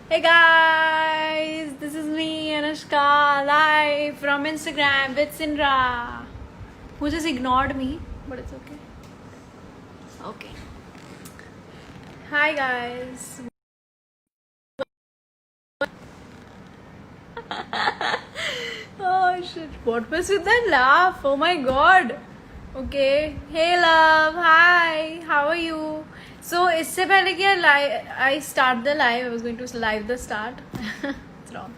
Hey guys, this is me Anushka live from Instagram with Sindra, who just ignored me, but it's okay. Okay. Hi guys. Oh shit! What was with that laugh? Oh my god. Okay. Hey love. Hi. How are you? So इससे पहले कि I start the live, I was going to live the start. It's wrong.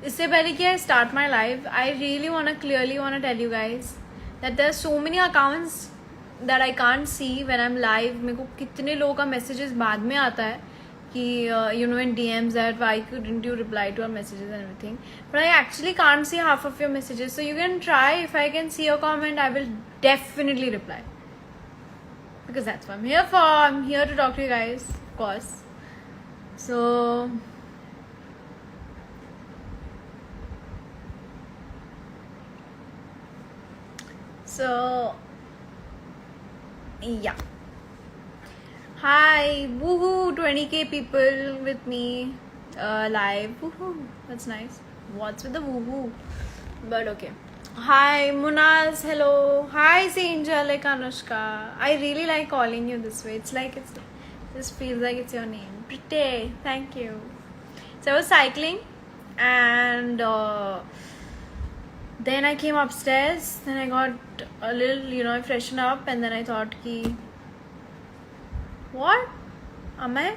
इससे पहले कि I start my live, I really clearly want to tell you guys that there are so many accounts that I can't see when I'm live. मेरे को कितने लोगों का messages बाद में आता है कि in DMs that why couldn't you reply to our messages and everything, but I actually can't see half of your messages, so you can try. If I can see your comment, I will definitely reply, because that's what I'm here for. I'm here to talk to you guys, of course. So yeah. Hi, woohoo, 20k people with me live. Woohoo, that's nice. What's with the woohoo? But okay. Hi, Munaz, hello. Hi, Angel, like Anushka. I really like calling you this way. It's like this feels like it's your name. Pretty, thank you. So I was cycling and then I came upstairs. Then I got a little, I freshened up, and then I thought ki what? Amay?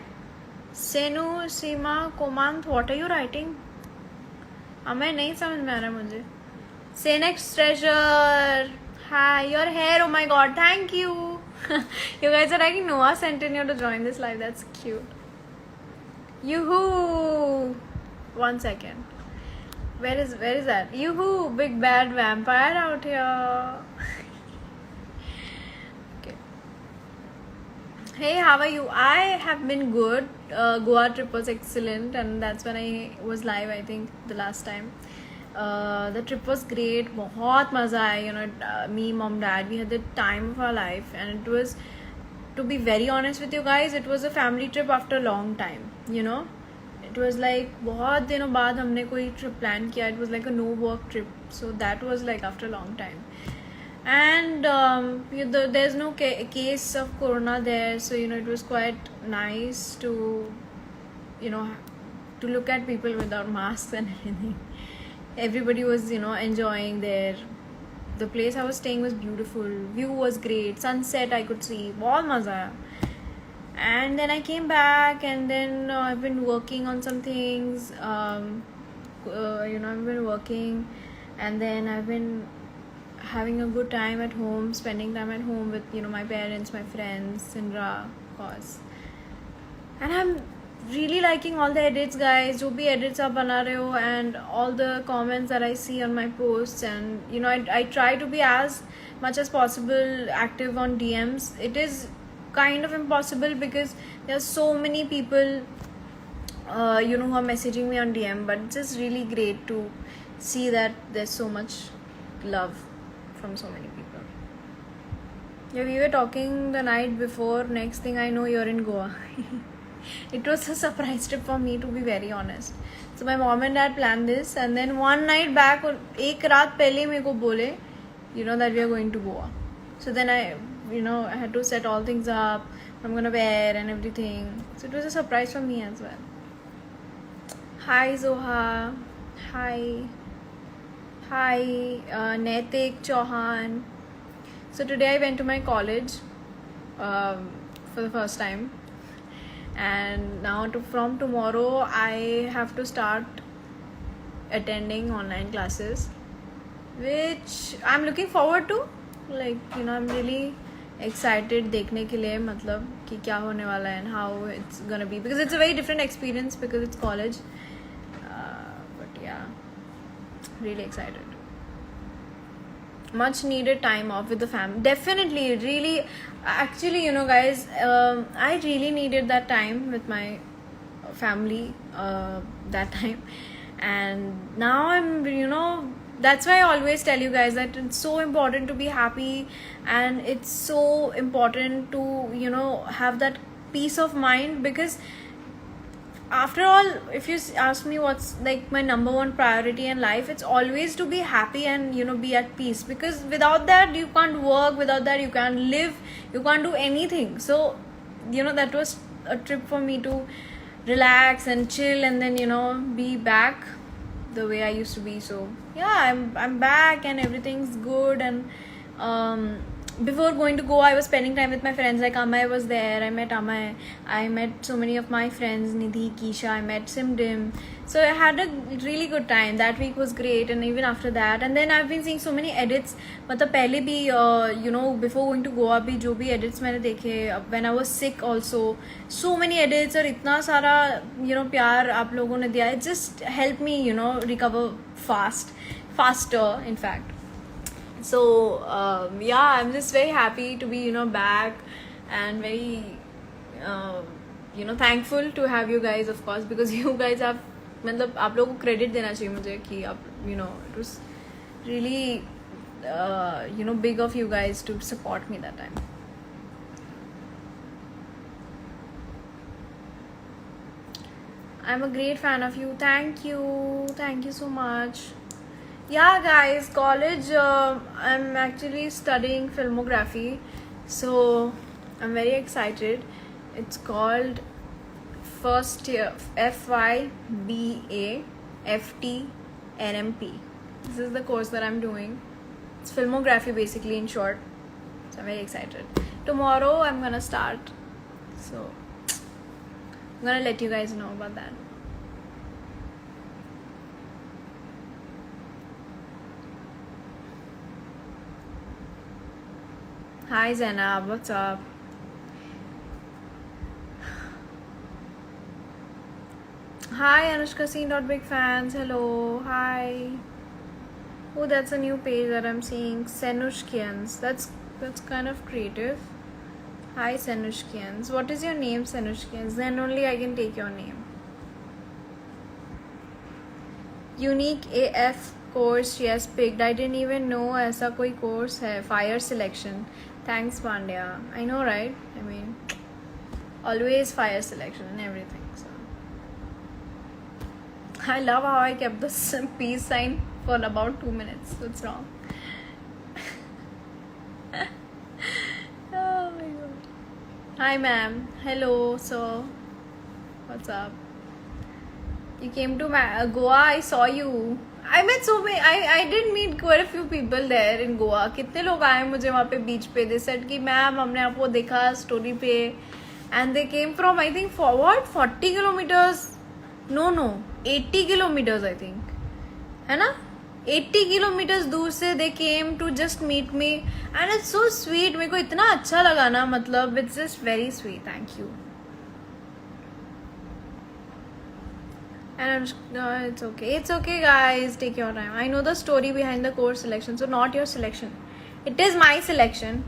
Senu, Seema, Komant, what are you writing? Amay nahi samajh mein aa raha mujhe. Say next treasure. Hi, your hair, oh my god, thank you. You guys are writing Noah Centennial to join this live, that's cute. Yoo-hoo! 1 second. Where is that? Yoo-hoo! Big bad vampire out here. Okay. Hey, how are you? I have been good. Goa trip was excellent, and that's when I was live, I think, the last time. The trip was great. बहुत मज़ा आया. Me, mom, dad, we had the time of our life, and it was, to be very honest with you guys, it was a family trip after a long time. It was like बहुत दिनों बाद हमने कोई trip plan किया. It was like a no work trip, so that was like after a long time. And there's no case of corona there, so it was quite nice to to look at people without masks and everything. Everybody was enjoying there. The place I was staying was beautiful, view was great, sunset I could see, बहुत मज़ा आया. And then I came back, and then I've been working on some things. I've been working, and then I've been having a good time at home, spending time at home with my parents, my friends, Sindra, of course. And I'm really liking all the edits, guys. Jo bhi edits aap bana rahe ho, and all the comments that I see on my posts, and I try to be as much as possible active on DMs. It is kind of impossible because there are so many people who are messaging me on DM, but it's just really great to see that there's so much love from so many people. Yeah, we were talking the night before. Next thing I know, you're in Goa. It was a surprise trip for me, to be very honest. So my mom and dad planned this, and then one night back, एक रात पहले मेरे को बोले, that we are going to Goa. So then I had to set all things up, what I'm gonna wear and everything. So it was a surprise for me as well. Hi Zoha. Hi. Naitik Chauhan. So today I went to my college for the first time, and now from tomorrow I have to start attending online classes, which I'm looking forward to. Like I'm really excited देखने के लिए, मतलब कि क्या होने वाला है and how it's gonna be, because it's a very different experience because it's college. But yeah, really excited. Much needed time off with the family. Definitely, really, actually, guys, I really needed that time with my family that time, and now I'm that's why I always tell you guys that it's so important to be happy, and it's so important to have that peace of mind, because after all, if you ask me what's like my number one priority in life, it's always to be happy and be at peace, because without that you can't work, without that you can't live, you can't do anything. So that was a trip for me to relax and chill, and then be back the way I used to be. So yeah, I'm back and everything's good. And before going to Goa, I was spending time with my friends. Like Amay was there. I met Amay. I met so many of my friends, Nidhi, Keisha. I met Simdim. So I had a really good time. That week was great, and even after that. And then I've been seeing so many edits. मतलब पहले भी before going to Goa भी जो भी edits मैंने देखे, when I was sick also, so many edits और इतना सारा प्यार आप लोगों ने दिया. It just helped me recover faster in fact. So yeah, I'm just very happy to be back, and very thankful to have you guys, of course, because you guys have मतलब आप लोगों को credit देना चाहिए मुझे कि आप it was really big of you guys to support me that time. I'm a great fan of you. Thank you so much. Yeah guys, college, I'm actually studying filmography, so I'm very excited. It's called first year FYBA FT NMP. This is the course that I'm doing. It's filmography basically, in short. So I'm very excited. Tomorrow I'm gonna start, so I'm gonna let you guys know about that. Hi Zainab, what's up? Hi Anushka Seen, big fans. Hello, hi. Oh, that's a new page that I'm seeing. Senushkians. That's kind of creative. Hi Senushkians. What is your name, Senushkians? Then only I can take your name. Unique AF course, yes, picked. I didn't even know ऐसा कोई course है. Fire selection. Thanks Pandya. I know, right? I mean, always fire selection and everything. So I love how I kept the peace sign for about 2 minutes. What's wrong? Oh my god. Hi ma'am. Hello sir. What's up? You came to Goa. I saw you. I met so many. I did meet quite a few people there in Goa. कितने लोग आए मुझे वहाँ पे बीच पे. They said कि ma'am हमने आपको देखा स्टोरी पे, and they came from I think for what 40 kilometers. No 80 kilometers I think, है ना? 80 kilometers दूर से they came to just meet me, and it's so sweet. मेरे को इतना अच्छा लगा ना, मतलब it's just very sweet. Thank you. And no, it's okay guys, take your time. I know the story behind the course selection, so not your selection, it is my selection.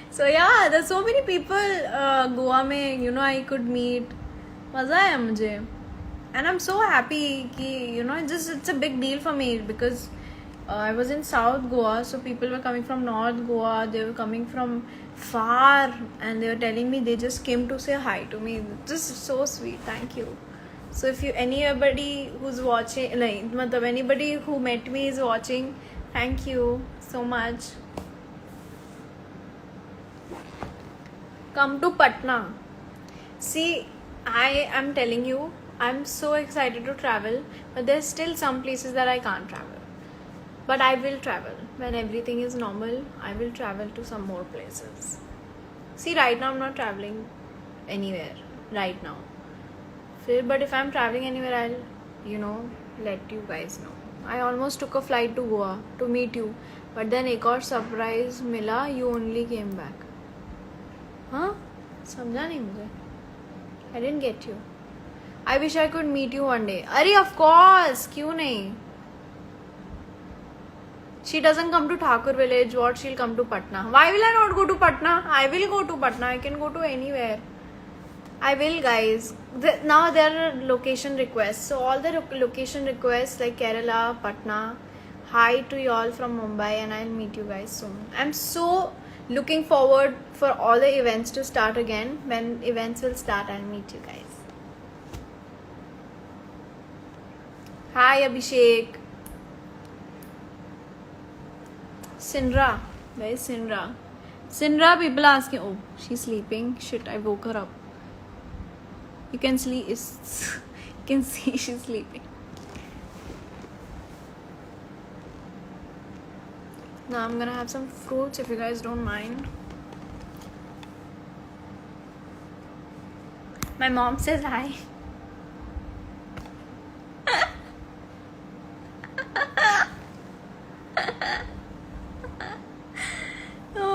So yeah, there's so many people Goa में I could meet. मजा आया मुझे, and I'm so happy कि it's a big deal for me, because I was in South Goa, so people were coming from North Goa, they were coming from far, and they were telling me they just came to say hi to me. Just so sweet. Thank you. So if anybody who's watching, like anybody who met me is watching, thank you so much. Come to Patna. See, I am telling you, I'm so excited to travel, but there's still some places that I can't travel. But I will travel. When everything is normal, I will travel to some more places. See, right now I'm not traveling anywhere. Right now. But if I'm traveling anywhere, I'll, let you guys know. I almost took a flight to Goa to meet you. But then एक और surprise मिला, you only came back. Huh? समझा नहीं मुझे. I didn't get you. I wish I could meet you one day. अरे of course, क्यों नहीं? She doesn't come to Thakur village. What? She'll come to Patna. Why will I not go to Patna? I will go to Patna. I can go to anywhere. I will, guys. Now there are location requests. So all the location requests like Kerala, Patna. Hi to you all from Mumbai, and I'll meet you guys soon. I'm so looking forward for all the events to start again. When events will start, I'll meet you guys. Hi Abhishek. Sindra, where is Sindra? Sindra, people are asking. Oh, she's sleeping. Shit, I woke her up. You can sleep. You can see she's sleeping. Now I'm gonna have some fruits if you guys don't mind. My mom says hi.